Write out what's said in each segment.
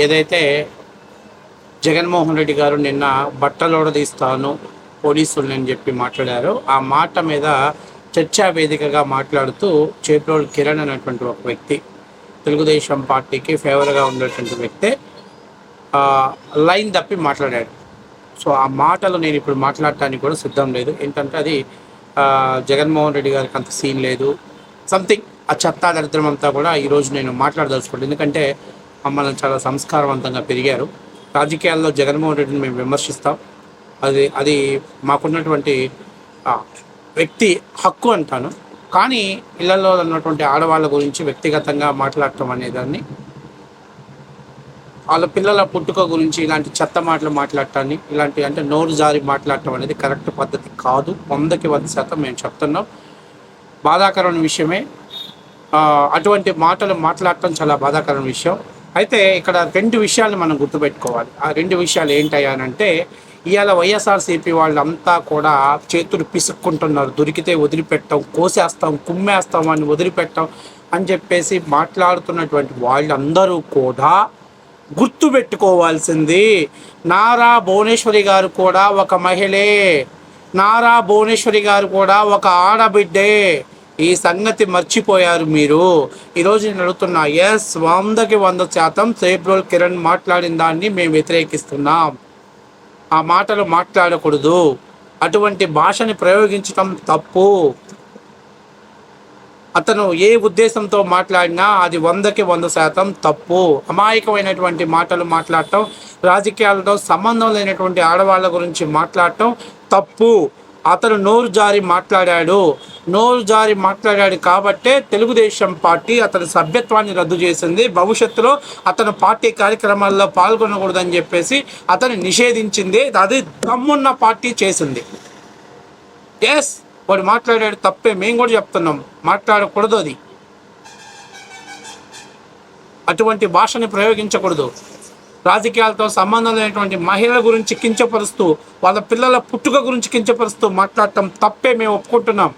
ఏదైతే జగన్మోహన్ రెడ్డి గారు నిన్న బట్టలోడదీస్తాను పోలీసుల్ని అని చెప్పి మాట్లాడారో ఆ మాట మీద చర్చా వేదికగా మాట్లాడుతూ చేప్రోలు కిరణ్ అనేటువంటి ఒక వ్యక్తి, తెలుగుదేశం పార్టీకి ఫేవర్గా ఉండేటువంటి వ్యక్తే లైన్ తప్పి మాట్లాడాడు. సో ఆ మాటలు నేను ఇప్పుడు మాట్లాడటానికి కూడా సిద్ధం లేదు. ఏంటంటే అది జగన్మోహన్ రెడ్డి గారికి అంత సీన్ లేదు, సంథింగ్ ఆ చెత్తా దరిద్రం అంతా కూడా ఈరోజు నేను మాట్లాడదలుచుకోండి. ఎందుకంటే మమ్మల్ని చాలా సంస్కారవంతంగా పెరిగారు. రాజకీయాల్లో జగన్మోహన్ రెడ్డిని మేము విమర్శిస్తాం, అది మాకున్నటువంటి వ్యక్తి హక్కు అంటాను. కానీ ఇళ్లలో ఉన్నటువంటి ఆడవాళ్ళ గురించి వ్యక్తిగతంగా మాట్లాడటం అనేదాన్ని, వాళ్ళ పిల్లల పుట్టుక గురించి ఇలాంటి చెత్త మాటలు మాట్లాడటాన్ని, ఇలాంటి అంటే నోరు జారి మాట్లాడటం అనేది కరెక్ట్ పద్ధతి కాదు. 100కి 100% మేము చెప్తున్నాం. బాధాకరమైన విషయమే. అటువంటి మాటలు మాట్లాడటం చాలా బాధాకరమైన విషయం. అయితే ఇక్కడ 2 విషయాలను మనం గుర్తుపెట్టుకోవాలి. ఆ 2 విషయాలు ఏంటయ్యానంటే, ఇవాళ వైఎస్ఆర్సీపీ వాళ్ళంతా కూడా చేతులు పిసుక్కుంటున్నారు. దొరికితే వదిలిపెట్టాం, కోసేస్తాం, కుమ్మేస్తాం అని వదిలిపెట్టాం అని చెప్పేసి మాట్లాడుతున్నటువంటి వాళ్ళందరూ కూడా గుర్తుపెట్టుకోవాల్సింది, నారా భువనేశ్వరి గారు కూడా ఒక మహిళే, నారా భువనేశ్వరి గారు కూడా ఒక ఆడబిడ్డే. ఈ సంగతి మర్చిపోయారు మీరు. ఈరోజు నేను అడుగుతున్నా, 100కి 100% చేప్రోలు కిరణ్ మాట్లాడిన దాన్ని మేము వ్యతిరేకిస్తున్నాం. ఆ మాటలు మాట్లాడకూడదు, అటువంటి భాషని ప్రయోగించటం తప్పు. అతను ఏ ఉద్దేశంతో మాట్లాడినా అది 100కి 100% తప్పు. అమాయకమైనటువంటి మాటలు మాట్లాడటం, రాజకీయాలతో సంబంధం లేనటువంటి ఆడవాళ్ళ గురించి మాట్లాడటం తప్పు. అతను నోరు జారి మాట్లాడాడు కాబట్టే తెలుగుదేశం పార్టీ అతని సభ్యత్వాన్ని రద్దు చేసింది. భవిష్యత్తులో అతను పార్టీ కార్యక్రమాల్లో పాల్గొనకూడదని చెప్పేసి అతను నిషేధించింది. అది దమ్మున్న పార్టీ చేసింది. ఎస్, వాడు మాట్లాడాడు, తప్పే. మేము కూడా చెప్తున్నాం, మాట్లాడకూడదు. అది అటువంటి భాషని ప్రయోగించకూడదు. రాజకీయాలతో సంబంధం లేనటువంటి మహిళల గురించి కించపరుస్తూ, వాళ్ళ పిల్లల పుట్టుక గురించి కించపరుస్తూ మాట్లాడటం తప్పే. మేము ఒప్పుకుంటున్నాం.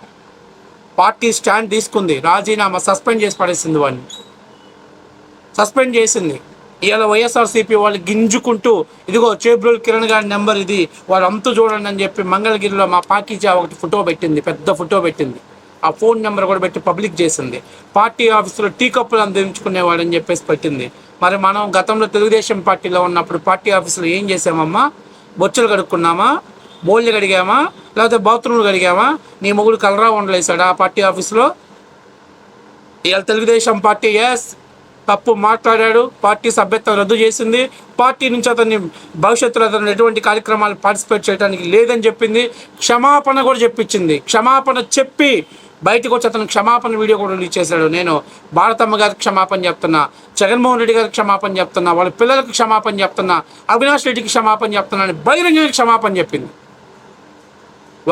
పార్టీ స్టాండ్ తీసుకుంది, రాజీనామా సస్పెండ్ చేసి పడేసింది, వాడిని సస్పెండ్ చేసింది. ఇవాళ వైఎస్ఆర్సీపీ వాళ్ళు గింజుకుంటూ, ఇదిగో చేప్రోలు కిరణ్ గారి నెంబర్ ఇది, వాడు అంతు చూడండి అని చెప్పి మంగళగిరిలో మా పాకీజా ఒకటి ఫోటో పెట్టింది, పెద్ద ఫోటో పెట్టింది. ఆ ఫోన్ నెంబర్ కూడా పెట్టి పబ్లిక్ చేసింది. పార్టీ ఆఫీసులో టీ కప్పులు అందించుకునేవాడని చెప్పేసి పెట్టింది. మరి మనం గతంలో తెలుగుదేశం పార్టీలో ఉన్నప్పుడు పార్టీ ఆఫీసులో ఏం చేసామమ్మా? బొచ్చులు కడుక్కున్నామా, బోళ్ళు కడిగామా, లేకపోతే బాత్రూమ్లు కడిగామా? నీ మొగుడు కలరా ఉండలేసాడు ఆ పార్టీ ఆఫీసులో. ఇవాళ తెలుగుదేశం పార్టీ తప్పు మాట్లాడాడు, పార్టీ సభ్యత్వం రద్దు చేసింది, పార్టీ నుంచి అతన్ని భవిష్యత్తులో అతను ఎటువంటి కార్యక్రమాలు పార్టిసిపేట్ చేయడానికి లేదని చెప్పింది, క్షమాపణ కూడా చెప్పించింది. క్షమాపణ చెప్పి బయటకు వచ్చి అతను క్షమాపణ వీడియో కూడా రిలీజ్ చేశాడు. నేను భారతమ్మ గారికి క్షమాపణ చెప్తున్నా, జగన్మోహన్ రెడ్డి గారికి క్షమాపణ చెప్తున్నా, వాళ్ళ పిల్లలకు క్షమాపణ చెప్తున్నా, అవినాష్ రెడ్డికి క్షమాపణ చెప్తున్నా అని బహిరంగంగా క్షమాపణ చెప్పింది.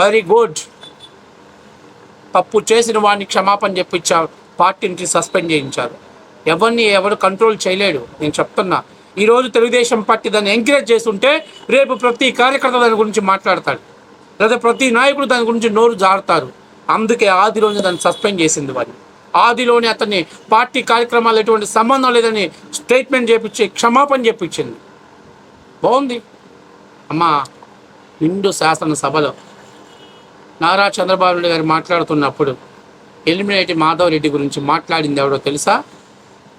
Very good. తప్పు చేసిన వాడిని క్షమాపణ చెప్పించారు, పార్టీ నుంచి సస్పెండ్ చేయించారు. ఎవరు కంట్రోల్ చేయలేడు. నేను చెప్తున్నా, ఈరోజు తెలుగుదేశం పార్టీ దాన్ని ఎంకరేజ్ చేస్తుంటే రేపు ప్రతి కార్యకర్త దాని గురించి మాట్లాడతాడు, లేదా ప్రతి నాయకుడు దాని గురించి నోరు జారుతారు. అందుకే ఆదిలోనే దాన్ని సస్పెండ్ చేసింది. వాడిని ఆదిలోనే అతన్ని పార్టీ కార్యక్రమాలు ఎటువంటి సంబంధం లేదని స్టేట్మెంట్ చేపించి క్షమాపణ చెప్పించింది. బాగుంది అమ్మా. నిండు శాసనసభలో నారా చంద్రబాబు నాయుడు గారు మాట్లాడుతున్నప్పుడు ఎలిమినేటి మాధవ్ రెడ్డి గురించి మాట్లాడింది ఎవడో తెలుసా?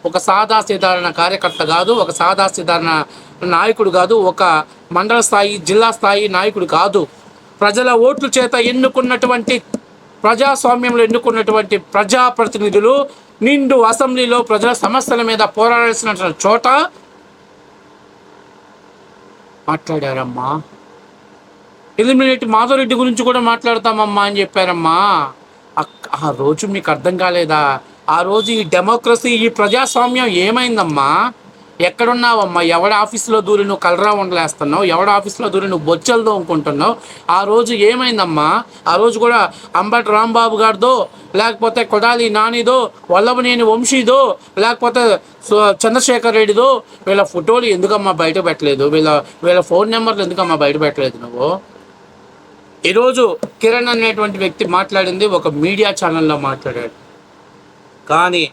ఒక సాధారణ కార్యకర్త కాదు, ఒక సాధారణ నాయకుడు కాదు, ఒక మండల స్థాయి, జిల్లా స్థాయి నాయకుడు కాదు. ప్రజల ఓట్ల చేత ఎన్నుకున్నటువంటి, ప్రజాస్వామ్యంలో ఎన్నుకున్నటువంటి ప్రజాప్రతినిధులు నిండు అసెంబ్లీలో ప్రజల సమస్యల మీద పోరాడాల్సిన చోట మాట్లాడారమ్మా. ఎలిమినేట్ మాధవ్ రెడ్డి గురించి కూడా మాట్లాడతామమ్మా అని చెప్పారమ్మా. ఆ రోజు మీకు అర్థం కాలేదా? ఆ రోజు ఈ డెమోక్రసీ, ఈ ప్రజాస్వామ్యం ఏమైందమ్మా? ఎక్కడున్నావమ్మా? ఎవడ ఆఫీసులో దూరి నువ్వు కలరా ఉండలేస్తున్నావు, ఎవడ ఆఫీసులో దూరి నువ్వు బొచ్చలు దోముకుంటున్నావు? ఆ రోజు ఏమైందమ్మా? ఆ రోజు కూడా అంబటి రాంబాబు గారిదో, లేకపోతే కొడాలి నానిదో, వల్లభనేని వంశీదో, లేకపోతే చంద్రశేఖర్ రెడ్డిదో, వీళ్ళ ఫోటోలు ఎందుకమ్మా బయట పెట్టలేదు? వీళ్ళ ఫోన్ నెంబర్లు ఎందుకమ్మా బయట పెట్టలేదు నువ్వు? ఈరోజు కిరణ్ అనేటువంటి వ్యక్తి మాట్లాడింది ఒక మీడియా ఛానల్లో మాట్లాడాడు. కానీ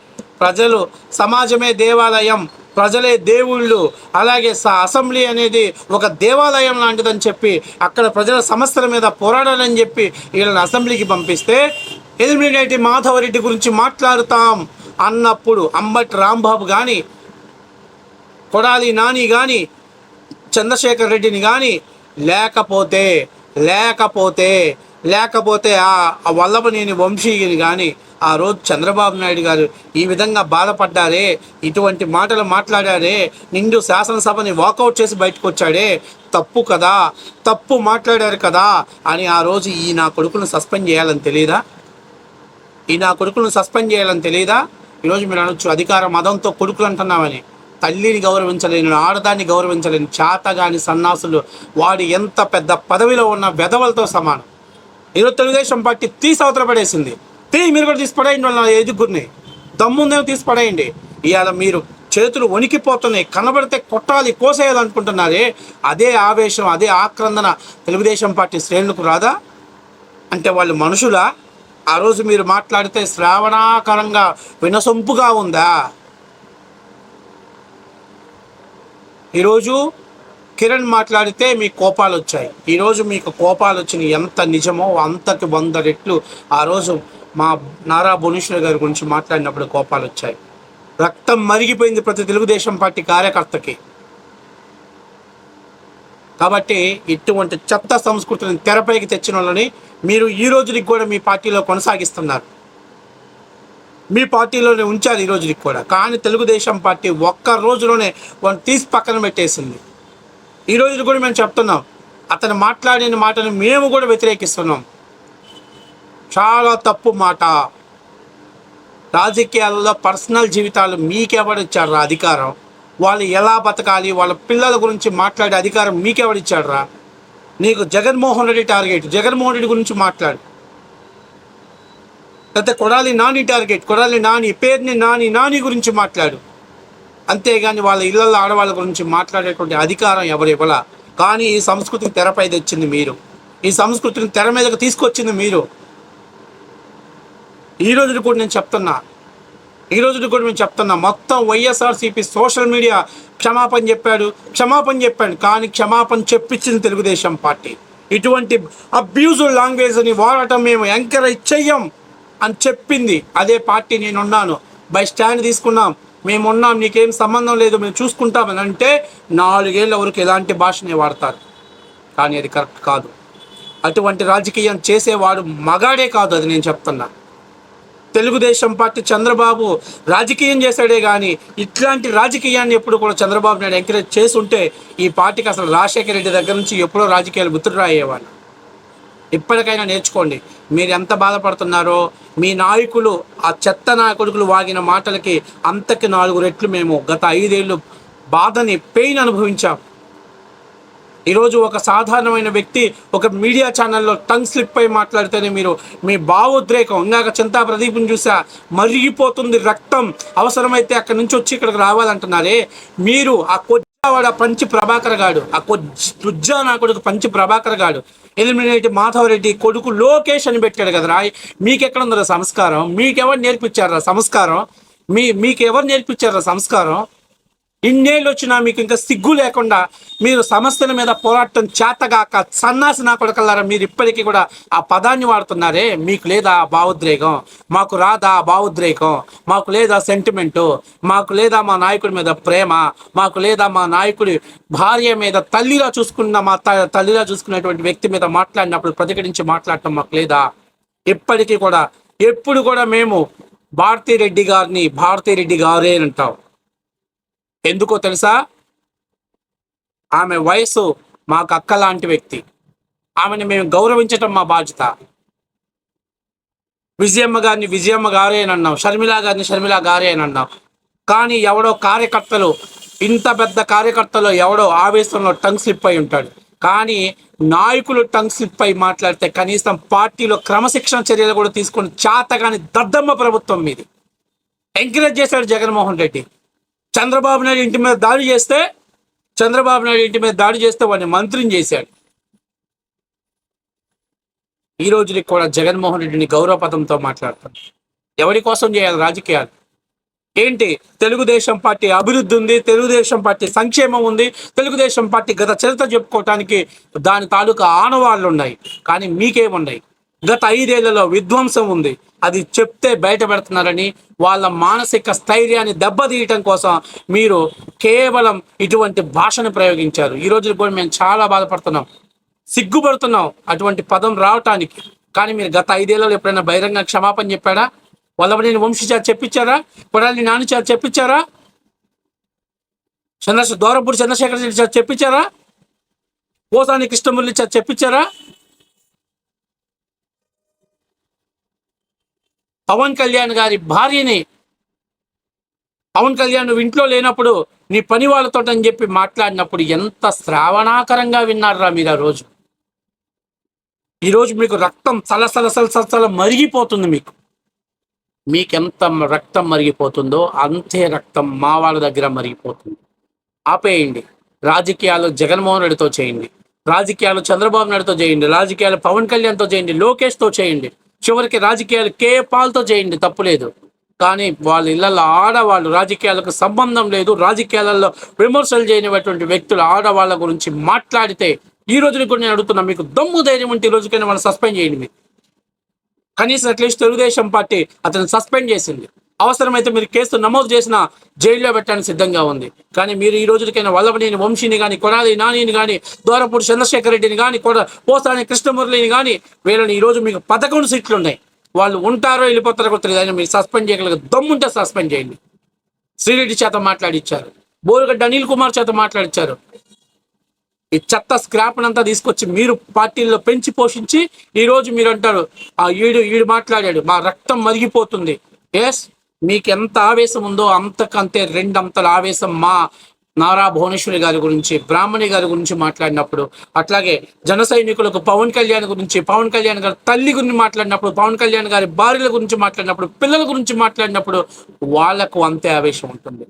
ప్రజలు సమాజమే దేవాలయం, ప్రజలే దేవుళ్ళు, అలాగే అసెంబ్లీ అనేది ఒక దేవాలయం లాంటిదని చెప్పి అక్కడ ప్రజల సమస్యల మీద పోరాడాలని చెప్పి వీళ్ళని అసెంబ్లీకి పంపిస్తే ఎలిమినేటి మాధవరెడ్డి గురించి మాట్లాడుతాం అన్నప్పుడు అంబటి రాంబాబు కానీ, కొడాలి నాని కానీ, చంద్రశేఖర్ రెడ్డిని కానీ లేకపోతే లేకపోతే లేకపోతే ఆ వల్లభనేని వంశీని కానీ ఆ రోజు చంద్రబాబు నాయుడు గారు ఈ విధంగా బాధపడ్డారే, ఇటువంటి మాటలు మాట్లాడారే, నిండు శాసనసభని వాకౌట్ చేసి బయటకు వచ్చాడే, తప్పు కదా, తప్పు మాట్లాడారు కదా అని ఆ రోజు ఈ నా కొడుకును సస్పెండ్ చేయాలని తెలియదా? ఈ నా కొడుకును సస్పెండ్ చేయాలని తెలియదా? ఈరోజు మీరు అనొచ్చు అధికార మదంతో కొడుకులు అంటున్నామని. తల్లిని గౌరవించలేని, ఆడదాన్ని గౌరవించలేని చేతగాని సన్నాసులు వాడు ఎంత పెద్ద పదవిలో ఉన్న వెధవలతో సమానం. ఈరోజు తెలుగుదేశం పార్టీ తీసి అవతల పడేసింది. మీరు కూడా తీసి పడేయండి, వాళ్ళ ఎదుగురిని దమ్ముందేమో తీసి పడేయండి. ఇవాళ మీరు చేతులు వణికిపోతున్నాయి, కనబడితే కొట్టాలి, కోసేయాలనుకుంటున్నారే, అదే ఆవేశం, అదే ఆక్రందన తెలుగుదేశం పార్టీ శ్రేణులకు రాదా? అంటే వాళ్ళు మనుషులా? ఆ రోజు మీరు మాట్లాడితే శ్రావణాకరంగా వినసొంపుగా ఉందా? ఈరోజు కిరణ్ మాట్లాడితే మీ కోపాలు వచ్చాయి. ఈరోజు మీకు కోపాలు వచ్చినాయి. ఎంత నిజమో అంతకి 100 రెట్లు ఆ రోజు మా నారా భువనేశ్వర్ గారి గురించి మాట్లాడినప్పుడు కోపాలు వచ్చాయి. రక్తం మరిగిపోయింది ప్రతి తెలుగుదేశం పార్టీ కార్యకర్తకి. కాబట్టి ఇటువంటి చెత్త సంస్కృతిని తెరపైకి తెచ్చిన వాళ్ళని మీరు ఈ రోజుకి కూడా మీ పార్టీలో కొనసాగిస్తున్నారు, మీ పార్టీలోనే ఉంచారు ఈ రోజుకి కూడా. కానీ తెలుగుదేశం పార్టీ ఒక్క రోజులోనే వాళ్ళని తీసి పక్కన పెట్టేసింది. ఈ రోజు కూడా మేము చెప్తున్నాం, అతను మాట్లాడిన మాటను మేము కూడా వ్యతిరేకిస్తున్నాం. చాలా తప్పు మాట. రాజకీయాలలో పర్సనల్ జీవితాలు మీకెవడిచ్చాడు రా అధికారం? వాళ్ళు ఎలా బతకాలి, వాళ్ళ పిల్లల గురించి మాట్లాడే అధికారం మీకెవడిచ్చాడు రా? నీకు జగన్మోహన్ రెడ్డి టార్గెట్, జగన్మోహన్ రెడ్డి గురించి మాట్లాడు. లేకపోతే కొడాలి నాని టార్గెట్, కొడాలి నాని పేరుని నాని గురించి మాట్లాడు. అంతేగాని వాళ్ళ ఇళ్లలో ఆడవాళ్ళ గురించి మాట్లాడేటువంటి అధికారం ఎవరు ఇవ్వాల? కానీ ఈ సంస్కృతిని తెరపై తెచ్చింది మీరు, ఈ సంస్కృతిని తెర మీదకి తీసుకొచ్చింది మీరు. ఈ రోజు కూడా నేను చెప్తున్నా, మొత్తం వైఎస్ఆర్సీపీ సోషల్ మీడియా క్షమాపణ చెప్పాడు, కానీ క్షమాపణ చెప్పించింది తెలుగుదేశం పార్టీ. ఇటువంటి అబ్యూజివ్ లాంగ్వేజ్ని వాడటం మేము ఎంకరేజ్ చెయ్యం అని చెప్పింది అదే పార్టీ. నేనున్నాను, బై స్టాండ్ తీసుకున్నాం, మేమున్నాం, నీకేం సంబంధం లేదు, మేము చూసుకుంటామని అంటే 4 ఏళ్ళ వరకు ఎలాంటి భాషనే వాడతారు. కానీ అది కరెక్ట్ కాదు. అటువంటి రాజకీయం చేసేవాడు మగాడే కాదు, అది నేను చెప్తున్నా. తెలుగుదేశం పార్టీ చంద్రబాబు రాజకీయం చేశాడే కానీ ఇట్లాంటి రాజకీయాన్ని ఎప్పుడు కూడా చంద్రబాబు నాయుడు ఎంకరేజ్ చేస్తుంటే ఈ పార్టీకి అసలు రాజశేఖర రెడ్డి దగ్గర నుంచి ఎప్పుడో రాజకీయాలు గుర్తురాయేవాళ్ళు. ఇప్పటికైనా నేర్చుకోండి. మీరు ఎంత బాధపడుతున్నారో, మీ నాయకులు ఆ చెత్త నాయకుడుకులు వాగిన మాటలకి అంతకి 4 రెట్లు మేము గత 5 ఏళ్ళు బాధని, పెయిన్ అనుభవించాం. ఈరోజు ఒక సాధారణమైన వ్యక్తి ఒక మీడియా ఛానల్లో టంగ్ స్లిప్ అయి మాట్లాడితేనే మీరు మీ భావోద్రేకం, ఇందాక చింతా ప్రదీప్ని చూసా, మరిగిపోతుంది రక్తం, అవసరమైతే అక్కడి నుంచి వచ్చి ఇక్కడికి రావాలంటున్నారే. మీరు ఆ కొజ్జావాడ పంచి ప్రభాకర్ గాడు, ఆ కొజ్జా నా కొడుకు పంచి ప్రభాకర్ గాడు ఎలిమినేటి మాధవరెడ్డి కొడుకు లోకేష్ అని పెట్టాడు కదరా. మీకెక్కడ ఉందరా సంస్కారం? మీకెవరు నేర్పించారా సంస్కారం? మీకెవరు నేర్పించారా సంస్కారం? ఇన్నేళ్ళు వచ్చినా మీకు ఇంకా సిగ్గు లేకుండా మీరు సమస్యల మీద పోరాటం చేతగాక సన్నాసి నా కొడకల్లారా మీరు ఇప్పటికీ కూడా ఆ పదాన్ని వాడుతున్నారే. మీకు లేదా భావోద్రేకం? మాకు రాదా భావోద్రేకం? మాకు లేదా సెంటిమెంటు? మాకు లేదా మా నాయకుడి మీద ప్రేమ? మాకు లేదా మా నాయకుడి భార్య మీద తల్లిలా చూసుకున్న తల్లిలా చూసుకున్నటువంటి వ్యక్తి మీద మాట్లాడినప్పుడు ప్రతిఘటించి మాట్లాడటం మాకు లేదా? ఇప్పటికీ కూడా ఎప్పుడు కూడా మేము భారతిరెడ్డి గారే అని అంటాం. ఎందుకో తెలుసా? ఆమె వయసు మాకు అక్క లాంటి వ్యక్తి, ఆమెను మేము గౌరవించటం మా బాధ్యత. విజయమ్మ గారే అని అన్నాం, షర్మిలా గారే అని అన్నాం. కానీ ఎవడో కార్యకర్తలు, ఇంత పెద్ద కార్యకర్తలు ఎవడో ఆవేశంలో టంగ్ స్లిప్ అయి ఉంటాడు. కానీ నాయకులు టంగ్ స్లిప్ అయి మాట్లాడితే కనీసం పార్టీలో క్రమశిక్షణ చర్యలు కూడా తీసుకొని చేతగాని దద్దమ్మ ప్రభుత్వం మీది ఎంకరేజ్ చేశాడు జగన్మోహన్ రెడ్డి. చంద్రబాబు నాయుడు ఇంటి మీద దాడి చేస్తే వాడిని మంత్రిని చేశాడు. ఈ రోజుకి కూడా జగన్మోహన్ రెడ్డిని గౌరవపదంతో మాట్లాడతాడు. ఎవరి కోసం చేయాలి రాజకీయాలు? ఏంటి, తెలుగుదేశం పార్టీ అభివృద్ధి ఉంది, తెలుగుదేశం పార్టీ సంక్షేమం ఉంది, తెలుగుదేశం పార్టీ గత చరిత్ర చెప్పుకోవటానికి దాని తాలూకా ఆనవాళ్ళు ఉన్నాయి. కానీ మీకేమున్నాయి? గత 5 ఏళ్లలో విధ్వంసం ఉంది, అది చెప్తే బయట పెడుతున్నారని వాళ్ళ మానసిక స్థైర్యాన్ని దెబ్బతీయటం కోసం మీరు కేవలం ఇటువంటి భాషను ప్రయోగించారు. ఈ రోజు కూడా మేము చాలా బాధపడుతున్నాం, సిగ్గుపడుతున్నాం అటువంటి పదం రావటానికి. కానీ మీరు గత 5 ఏళ్లలో ఎప్పుడైనా బహిరంగ క్షమాపణ చెప్పాడా? వల్లభనేని వంశీ చేత చెప్పించారా? కొడాలి నాని చేత చెప్పించారా? దూరపూడి చంద్రశేఖర్ రెడ్డి చేత చెప్పించారా? పోసాని కృష్ణమురళి చేత చెప్పించారా? పవన్ కళ్యాణ్ గారి భార్యని, పవన్ కళ్యాణ్ నువ్వు ఇంట్లో లేనప్పుడు నీ పని వాళ్ళతో అని చెప్పి మాట్లాడినప్పుడు ఎంత శ్రావణాకరంగా విన్నారా మీరు ఆ రోజు? ఈరోజు మీకు రక్తం సలసల మరిగిపోతుంది. మీకెంత రక్తం మరిగిపోతుందో అంతే రక్తం మా వాళ్ళ దగ్గర మరిగిపోతుంది. ఆపేయండి. రాజకీయాలు జగన్మోహన్ రెడ్డితో చేయండి, రాజకీయాలు చంద్రబాబు నాయుడుతో చేయండి, రాజకీయాలు పవన్ కళ్యాణ్తో చేయండి, లోకేష్తో చేయండి, చివరికి రాజకీయాలు కేపాల్తో చేయండి, తప్పులేదు. కానీ వాళ్ళ ఇళ్లలో ఆడవాళ్ళు, రాజకీయాలకు సంబంధం లేదు, రాజకీయాలలో విమర్శలు చేయనిటువంటి వ్యక్తులు ఆడవాళ్ళ గురించి మాట్లాడితే ఈ రోజుని కూడా నేను అడుగుతున్నా, మీకు దమ్ము ధైర్యం ఉంటే ఈ రోజుకైనా వాళ్ళు సస్పెండ్ చేయండి. మీరు కనీసం అట్లీస్ట్ తెలుగుదేశం పార్టీ అతను సస్పెండ్ చేసింది, అవసరమైతే మీరు కేసు నమోదు చేసిన జైల్లో పెట్టడానికి సిద్ధంగా ఉంది. కానీ మీరు ఈ రోజుకైనా వల్లభనేని వంశీని కానీ, కొడాలి నానిని కానీ, దూరపూడి చంద్రశేఖర్ రెడ్డిని కానీ, పోసాని కృష్ణమురళిని కానీ, వీళ్ళని ఈరోజు మీకు 11 సీట్లు ఉన్నాయి. వాళ్ళు ఉంటారో వెళ్ళిపోతారో కూడా తెలియదు. అయినా మీరు సస్పెండ్ చేయగలిగే దమ్ముంటే సస్పెండ్ చేయండి. శ్రీరెడ్డి చేత మాట్లాడిచ్చారు, బోరుగడ్డ అనిల్ కుమార్ చేత మాట్లాడిచ్చారు. ఈ చెత్త స్క్రాప్నంతా తీసుకొచ్చి మీరు పార్టీల్లో పెంచి పోషించి ఈరోజు మీరు అంటారు ఈడు మాట్లాడాడు, మా రక్తం మరిగిపోతుంది. ఎస్, మీకు ఎంత ఆవేశం ఉందో అంతకంతే 2 అంతల ఆవేశం మా నారా భువనేశ్వరి గారి గురించి, బ్రాహ్మణి గారి గురించి మాట్లాడినప్పుడు, అట్లాగే జన సైనికులకు పవన్ కళ్యాణ్ గురించి, పవన్ కళ్యాణ్ గారి తల్లి గురించి మాట్లాడినప్పుడు, పవన్ కళ్యాణ్ గారి భార్యల గురించి మాట్లాడినప్పుడు, పిల్లల గురించి మాట్లాడినప్పుడు వాళ్లకు అంతే ఆవేశం ఉంటుంది.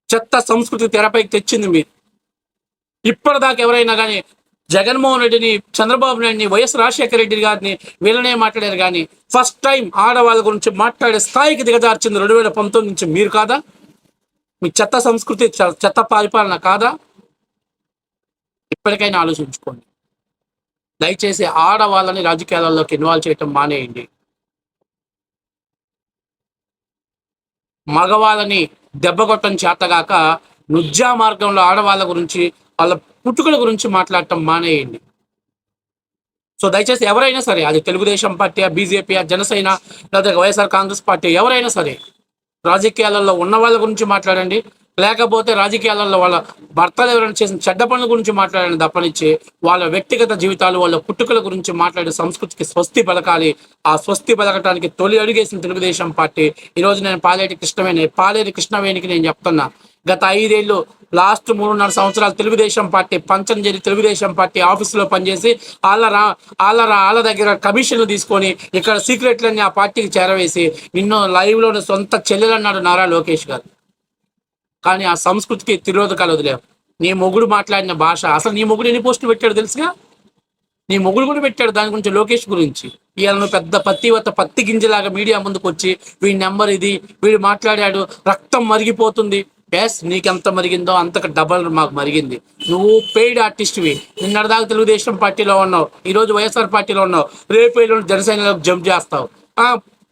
చెత్త సంస్కృతి తెరపైకి తెచ్చింది మీరు. ఇప్పటిదాకా ఎవరైనా కానీ జగన్మోహన్ రెడ్డిని, చంద్రబాబు నాయుడిని, వైఎస్ రాజశేఖర రెడ్డి గారిని వీళ్ళనే మాట్లాడారు. కానీ ఫస్ట్ టైం ఆడవాళ్ళ గురించి మాట్లాడే స్థాయికి దిగజార్చింది 2019 నుంచి మీరు కాదా? మీ చెత్త సంస్కృతి, చెత్త పరిపాలన కాదా? ఇప్పటికైనా ఆలోచించుకోండి. దయచేసి ఆడవాళ్ళని రాజకీయాలలోకి ఇన్వాల్వ్ చేయటం మానేయండి. మగవాళ్ళని దెబ్బకొట్టడం చేతగాక నుజ్జా మార్గంలో ఆడవాళ్ళ గురించి, వాళ్ళ పుట్టుకల గురించి మాట్లాడటం మానేయండి. సో దయచేసి ఎవరైనా సరే, అది తెలుగుదేశం పార్టీ, బీజేపీ, జనసేన, లేదా వైఎస్ఆర్ కాంగ్రెస్ పార్టీ, ఎవరైనా సరే రాజకీయాలలో ఉన్న వాళ్ళ గురించి మాట్లాడండి. లేకపోతే రాజకీయాలలో వాళ్ళ భర్తలు ఎవరైనా చేసిన చెడ్డ పనుల గురించి మాట్లాడండి తప్పనిచ్చి వాళ్ళ వ్యక్తిగత జీవితాలు, వాళ్ళ పుట్టుకల గురించి మాట్లాడే సంస్కృతికి స్వస్తి పలకాలి. ఆ స్వస్తి పలకటానికి తొలి అడుగేసిన తెలుగుదేశం పార్టీ. ఈరోజు నేను పాలేటి కృష్ణవేణికి నేను చెప్తున్నా, గత 5 ఏళ్ళు, లాస్ట్ 3.5 సంవత్సరాలు తెలుగుదేశం పార్టీ పంచంజరి తెలుగుదేశం పార్టీ ఆఫీసులో పనిచేసి వాళ్ళ దగ్గర కమిషన్లు తీసుకొని ఇక్కడ సీక్రెట్లన్నీ ఆ పార్టీకి చేరవేసి నిన్ను లైవ్లోని సొంత చెల్లెలన్నాడు నారా లోకేష్ గారు. కానీ ఆ సంస్కృతికి తిరోధకాలు వదిలేవు. నీ మొగుడు మాట్లాడిన భాష, అసలు నీ మొగుడు ఎన్ని పోస్టులు పెట్టాడు తెలుసుగా? నీ మొగుడు కూడా పెట్టాడు దాని గురించి, లోకేష్ గురించి. ఇవాళ పెద్ద పత్తి గింజలాగా మీడియా ముందుకు వచ్చి వీడి నెంబర్ ఇది, వీడు మాట్లాడాడు, రక్తం మరిగిపోతుంది. ఎస్, నీకెంత మరిగిందో అంతకు డబల్ మాకు మరిగింది. నువ్వు పెయిడ్ ఆర్టిస్ట్వి. నిన్నటిదాకా తెలుగుదేశం పార్టీలో ఉన్నావు, ఈరోజు వైఎస్ఆర్ పార్టీలో ఉన్నావు, రేపు జనసేనలోకి జంప్ చేస్తావు.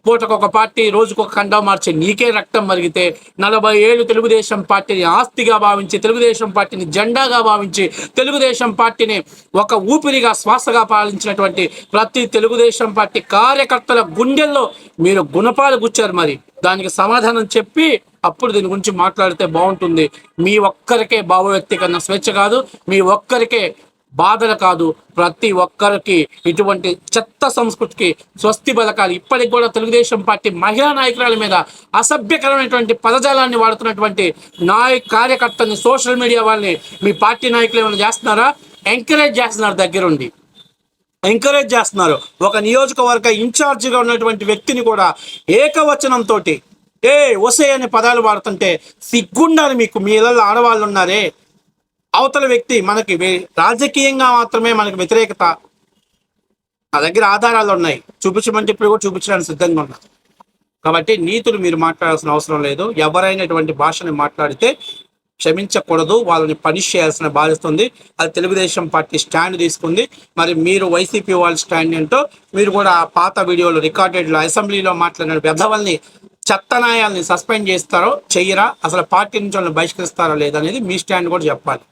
పూటకొక పార్టీ, రోజుకొక ఖండం మార్చి నీకే రక్తం మరిగితే 40 ఏళ్ళు తెలుగుదేశం పార్టీని ఆస్తిగా భావించి, తెలుగుదేశం పార్టీని జెండాగా భావించి, తెలుగుదేశం పార్టీని ఒక ఊపిరిగా, శ్వాసగా పాలించినటువంటి ప్రతి తెలుగుదేశం పార్టీ కార్యకర్తల గుండెల్లో మీరు గుణపాలు గుచ్చారు. మరి దానికి సమాధానం చెప్పి అప్పుడు దీని గురించి మాట్లాడితే బాగుంటుంది. మీ ఒక్కరికే భావవ్యక్తీకరణ స్వేచ్ఛ కాదు, మీ ఒక్కరికే బాధలు కాదు, ప్రతి ఒక్కరికి ఇటువంటి చెత్త సంస్కృతికి స్వస్తి పలకాలి. ఇప్పటికి కూడా తెలుగుదేశం పార్టీ మహిళా నాయకురాల మీద అసభ్యకరమైనటువంటి పదజాలాన్ని వాడుతున్నటువంటి కార్యకర్తల్ని, సోషల్ మీడియా వాళ్ళని మీ పార్టీ నాయకులు ఏమైనా చేస్తున్నారా? ఎంకరేజ్ చేస్తున్నారు, దగ్గరుండి ఎంకరేజ్ చేస్తున్నారు. ఒక నియోజకవర్గ ఇన్ఛార్జిగా ఉన్నటువంటి వ్యక్తిని కూడా ఏకవచనంతో ఒసే అనే పదాలు వాడుతుంటే సిగ్గుండాలి మీకు. మీ ఇళ్ళల్లో ఆడవాళ్ళు ఉన్నారే, అవతల వ్యక్తి మనకి రాజకీయంగా మాత్రమే మనకి వ్యతిరేకత, నా దగ్గర ఆధారాలు ఉన్నాయి, చూపించమని చెప్పి కూడా చూపించడానికి సిద్ధంగా ఉన్నా. కాబట్టి నీతులు మీరు మాట్లాడాల్సిన అవసరం లేదు. ఎవరైనా ఇటువంటి భాషని మాట్లాడితే క్షమించకూడదు, వాళ్ళని పనిష్ చేయాల్సిన బాధ్యత ఉంది. అది తెలుగుదేశం పార్టీ స్టాండ్ తీసుకుంది. మరి మీరు వైసీపీ వాళ్ళ స్టాండ్ ఏంటో మీరు కూడా ఆ పాత వీడియోలు రికార్డెడ్లో అసెంబ్లీలో మాట్లాడిన పెద్దవాళ్ళని చట్టనాయాల్ని సస్పెండ్ చేస్తారో చెయ్యరా, అసలు పార్టీ నుంచి వాళ్ళని బహిష్కరిస్తారో లేదనేది మీ స్టాండ్ కూడా చెప్పాలి.